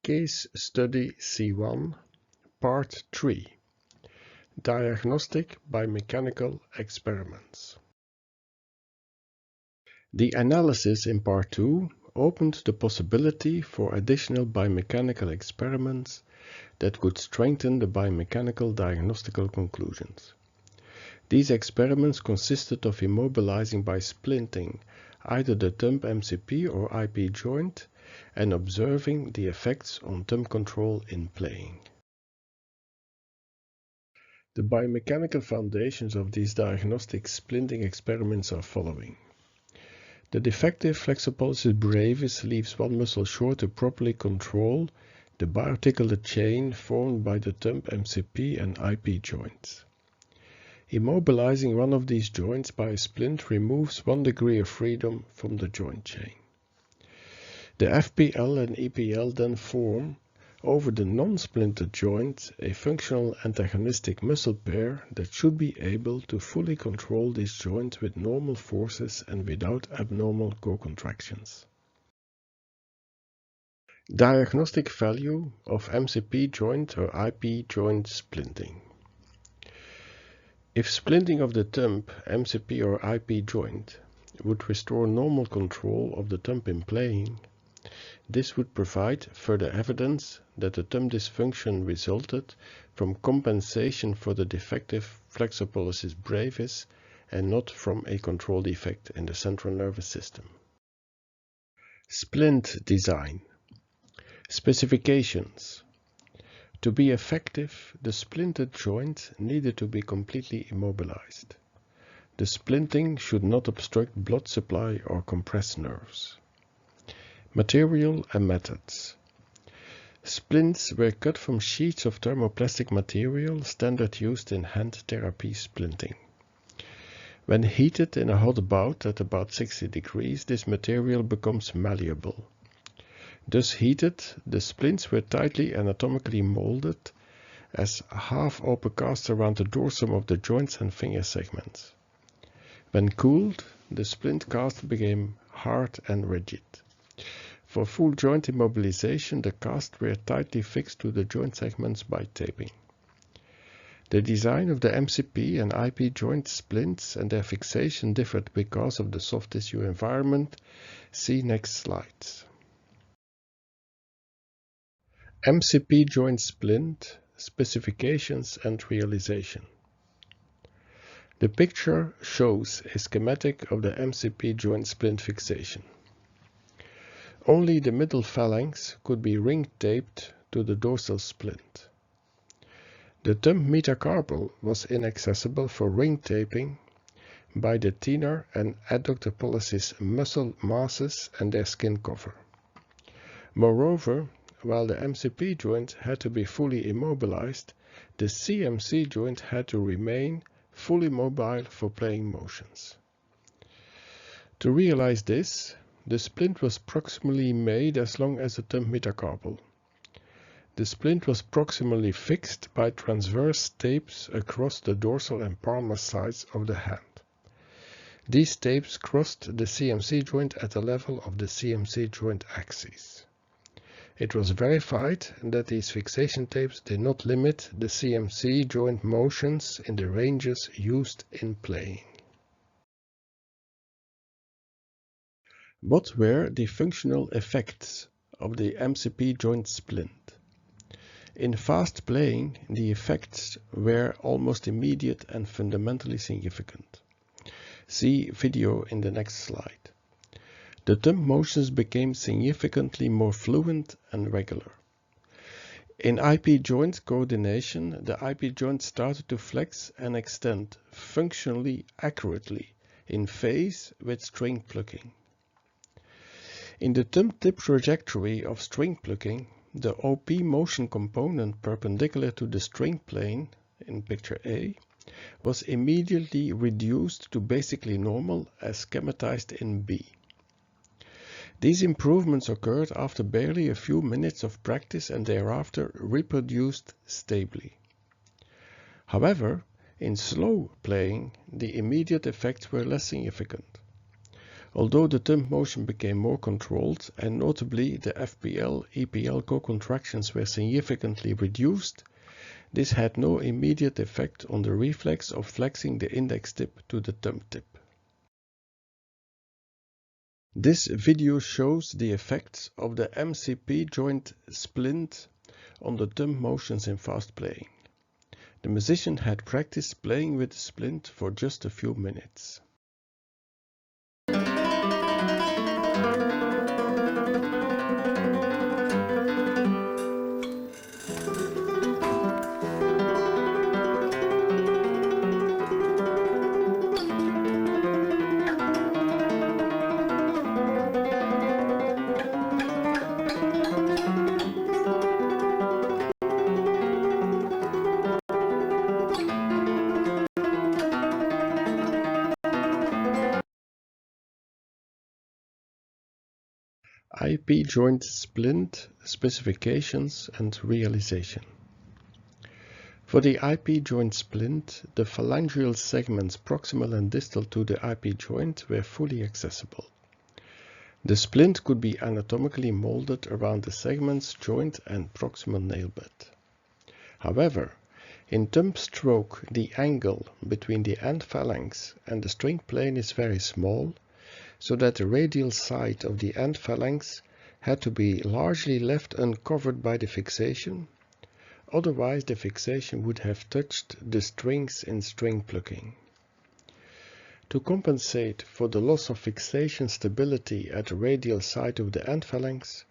Case Study C1, Part 3, Diagnostic Biomechanical Experiments. The analysis in Part 2 opened the possibility for additional biomechanical experiments that could strengthen the biomechanical diagnostical conclusions. These experiments consisted of immobilizing by splinting either the thumb MCP or IP joint and observing the effects on thumb control in playing. The biomechanical foundations of these diagnostic splinting experiments are following. The defective flexopollicis brevis leaves one muscle short to properly control the biarticulate chain formed by the thumb MCP and IP joints. Immobilizing one of these joints by a splint removes 1 degree of freedom from the joint chain. The FPL and EPL then form, over the non-splinted joint, a functional antagonistic muscle pair that should be able to fully control this joint with normal forces and without abnormal co-contractions. Diagnostic value of MCP joint or IP joint splinting. If splinting of the thumb, MCP or IP joint would restore normal control of the thumb in playing, this would provide further evidence that the thumb dysfunction resulted from compensation for the defective flexopollicis brevis and not from a control defect in the central nervous system. Splint design. Specifications. To be effective, the splinted joint needed to be completely immobilized. The splinting should not obstruct blood supply or compress nerves. Material and methods. Splints were cut from sheets of thermoplastic material standard used in hand therapy splinting. When heated in a hot bath at about 60 degrees, this material becomes malleable. Thus heated, the splints were tightly anatomically molded as half-open casts around the dorsum of the joints and finger segments. When cooled, the splint cast became hard and rigid. For full joint immobilization, the casts were tightly fixed to the joint segments by taping. The design of the MCP and IP joint splints and their fixation differed because of the soft tissue environment. See next slides. MCP joint splint, specifications and realization. The picture shows a schematic of the MCP joint splint fixation. Only the middle phalanx could be ring taped to the dorsal splint. The thumb metacarpal was inaccessible for ring taping by the thenar and adductor pollicis muscle masses and their skin cover. Moreover, while the MCP joint had to be fully immobilized, the CMC joint had to remain fully mobile for playing motions. To realize this, the splint was proximally made as long as the thumb metacarpal. The splint was proximally fixed by transverse tapes across the dorsal and palmar sides of the hand. These tapes crossed the CMC joint at the level of the CMC joint axis. It was verified that these fixation tapes did not limit the CMC joint motions in the ranges used in playing. What were the functional effects of the MCP joint splint? In fast playing, the effects were almost immediate and fundamentally significant. See video in the next slide. The thumb motions became significantly more fluent and regular. In IP joint coordination, the IP joint started to flex and extend functionally accurately in phase with string plucking. In the thumb tip trajectory of string plucking, the OP motion component perpendicular to the string plane, in picture A, was immediately reduced to basically normal as schematized in B. These improvements occurred after barely a few minutes of practice and thereafter reproduced stably. However, in slow playing, the immediate effects were less significant. Although the thumb motion became more controlled and notably the FPL-EPL co-contractions were significantly reduced, this had no immediate effect on the reflex of flexing the index tip to the thumb tip. This video shows the effects of the MCP joint splint on the thumb motions in fast playing. The musician had practiced playing with the splint for just a few minutes. IP joint splint specifications and realization. For the IP joint splint, the phalangeal segments proximal and distal to the IP joint were fully accessible. The splint could be anatomically molded around the segments, joint and proximal nail bed. However, in thumb stroke, the angle between the end phalanx and the string plane is very small, so that the radial side of the end phalanx had to be largely left uncovered by the fixation, otherwise the fixation would have touched the strings in string plucking. To compensate for the loss of fixation stability at the radial side of the end phalanx,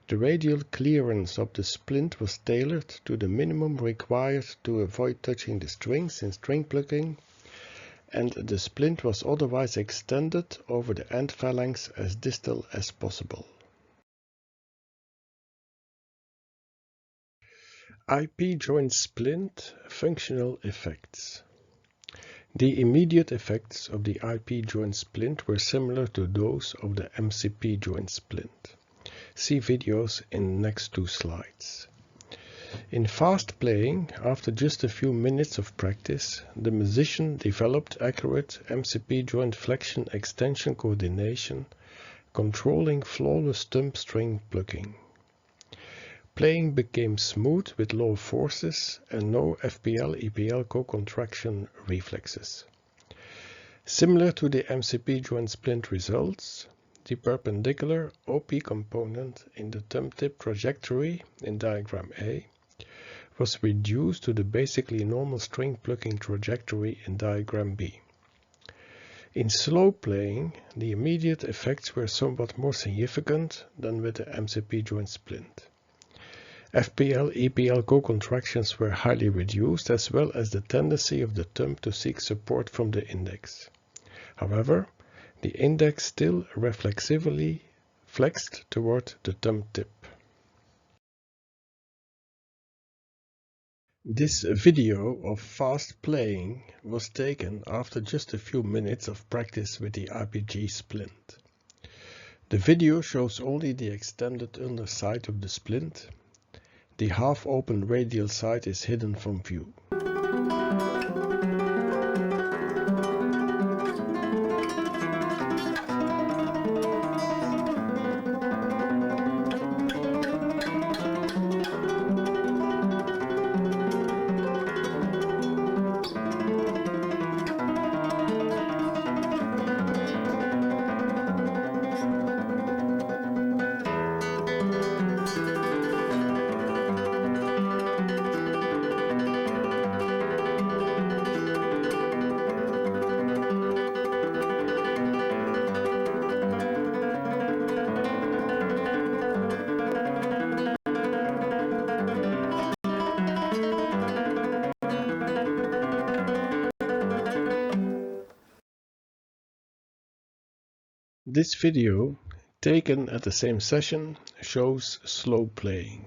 the radial clearance of the splint was tailored to the minimum required to avoid touching the strings in string plucking, and the splint was otherwise extended over the end phalanx as distal as possible. IP joint splint functional effects. The immediate effects of the IP joint splint were similar to those of the MCP joint splint. See videos in the next two slides. In fast playing, after just a few minutes of practice, the musician developed accurate MCP joint flexion extension coordination, controlling flawless thumb string plucking. Playing became smooth with low forces and no FPL-EPL co-contraction reflexes. Similar to the MCP joint splint results, the perpendicular OP component in the thumb tip trajectory in diagram A was reduced to the basically normal string plucking trajectory in diagram B. In slow playing, the immediate effects were somewhat more significant than with the MCP joint splint. FPL-EPL co-contractions were highly reduced, as well as the tendency of the thumb to seek support from the index. However, the index still reflexively flexed toward the thumb tip. This video of fast playing was taken after just a few minutes of practice with the IPG splint. The video shows only the extended underside of the splint. The half-open radial side is hidden from view. This video, taken at the same session, shows slow playing.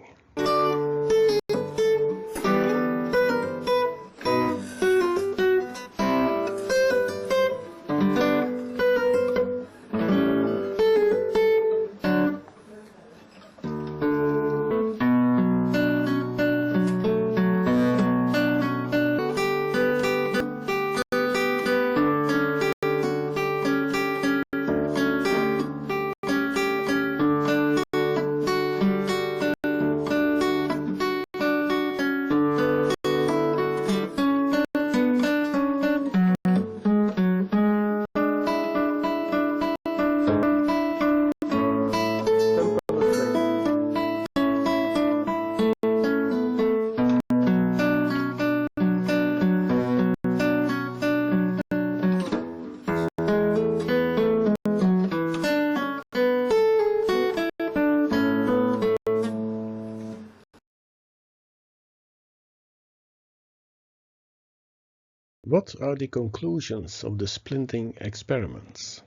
What are the conclusions of the splinting experiments?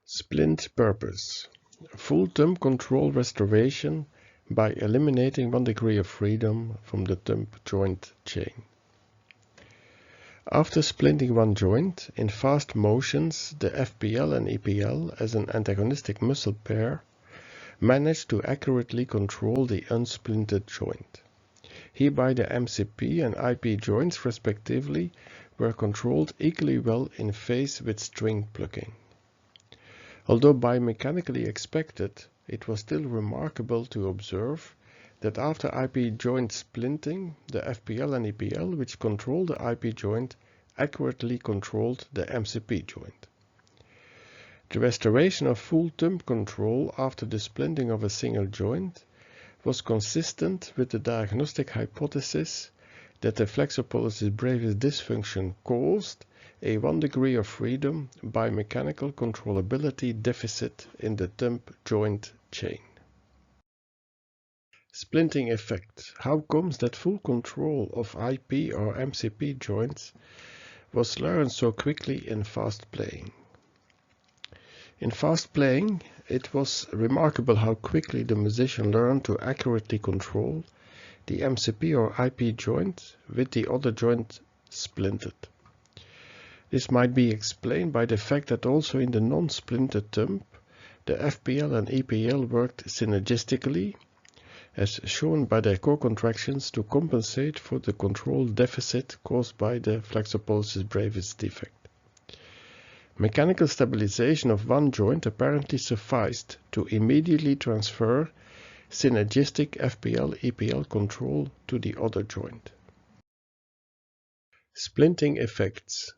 Splint purpose: full thumb control restoration by eliminating 1 degree of freedom from the thumb joint chain. After splinting one joint, in fast motions, the FPL and EPL as an antagonistic muscle pair managed to accurately control the unsplinted joint. Hereby the MCP and IP joints respectively were controlled equally well in phase with string plucking. Although biomechanically expected, it was still remarkable to observe that after IP joint splinting, the FPL and EPL which control the IP joint accurately controlled the MCP joint. The restoration of full thumb control after the splinting of a single joint was consistent with the diagnostic hypothesis that the flexor pollicis brevis dysfunction caused a 1 degree of freedom biomechanical controllability deficit in the thumb joint chain. Splinting effect. How comes that full control of IP or MCP joints was learned so quickly in fast playing? In fast playing, it was remarkable how quickly the musician learned to accurately control the MCP or IP joint with the other joint splinted. This might be explained by the fact that also in the non-splinted thumb, the FPL and EPL worked synergistically, as shown by their co-contractions to compensate for the control deficit caused by the flexor pollicis brevis defect. Mechanical stabilization of one joint apparently sufficed to immediately transfer synergistic FPL-EPL control to the other joint. Splinting effects.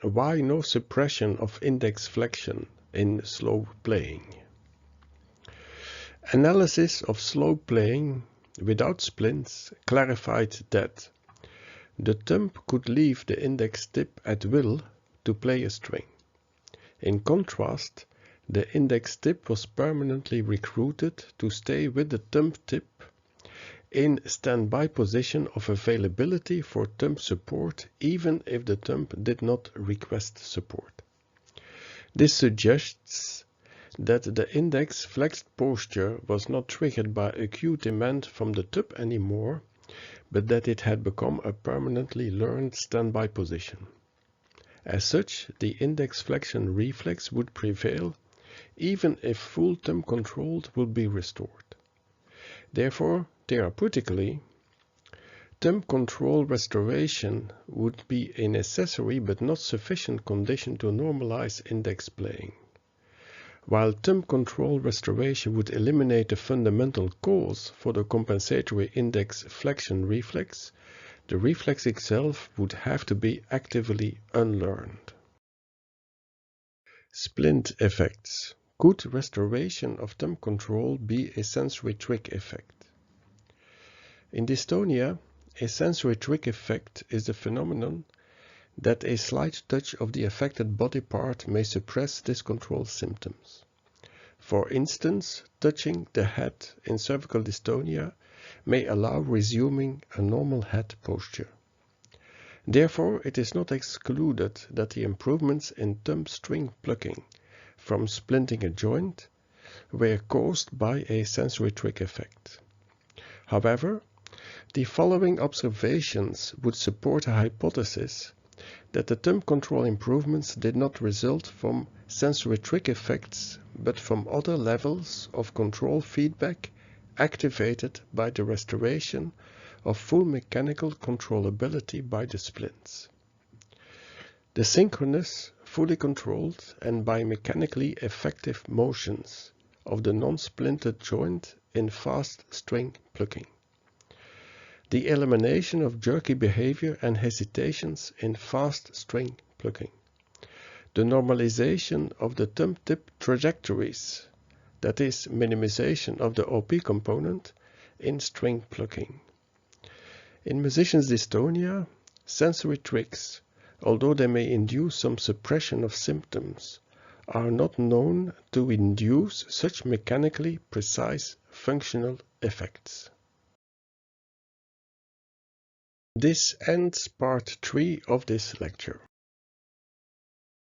Why no suppression of index flexion in slow playing? Analysis of slow playing without splints clarified that the thumb could leave the index tip at will to play a string. In contrast, the index tip was permanently recruited to stay with the thumb tip in standby position of availability for thumb support even if the thumb did not request support. This suggests that the index flexed posture was not triggered by acute demand from the thumb anymore, but that it had become a permanently learned standby position. As such, the index flexion reflex would prevail even if full thumb control would be restored. Therefore, therapeutically, thumb control restoration would be a necessary but not sufficient condition to normalize index playing. While thumb control restoration would eliminate the fundamental cause for the compensatory index flexion reflex, the reflex itself would have to be actively unlearned. Splint effects. Could restoration of thumb control be a sensory trick effect? In dystonia, a sensory trick effect is the phenomenon that a slight touch of the affected body part may suppress discontrol symptoms. For instance, touching the head in cervical dystonia may allow resuming a normal head posture. Therefore, it is not excluded that the improvements in thumb string plucking from splinting a joint were caused by a sensory trick effect. However, the following observations would support a hypothesis that the thumb control improvements did not result from sensory trick effects, but from other levels of control feedback activated by the restoration of full mechanical controllability by the splints. The synchronous, fully controlled and biomechanically effective motions of the non-splinted joint in fast string plucking. The elimination of jerky behavior and hesitations in fast string plucking. The normalization of the thumb tip trajectories, that is, minimization of the OP component in string plucking. In musicians' dystonia, sensory tricks, although they may induce some suppression of symptoms, are not known to induce such mechanically precise functional effects. This ends part 3 of this lecture.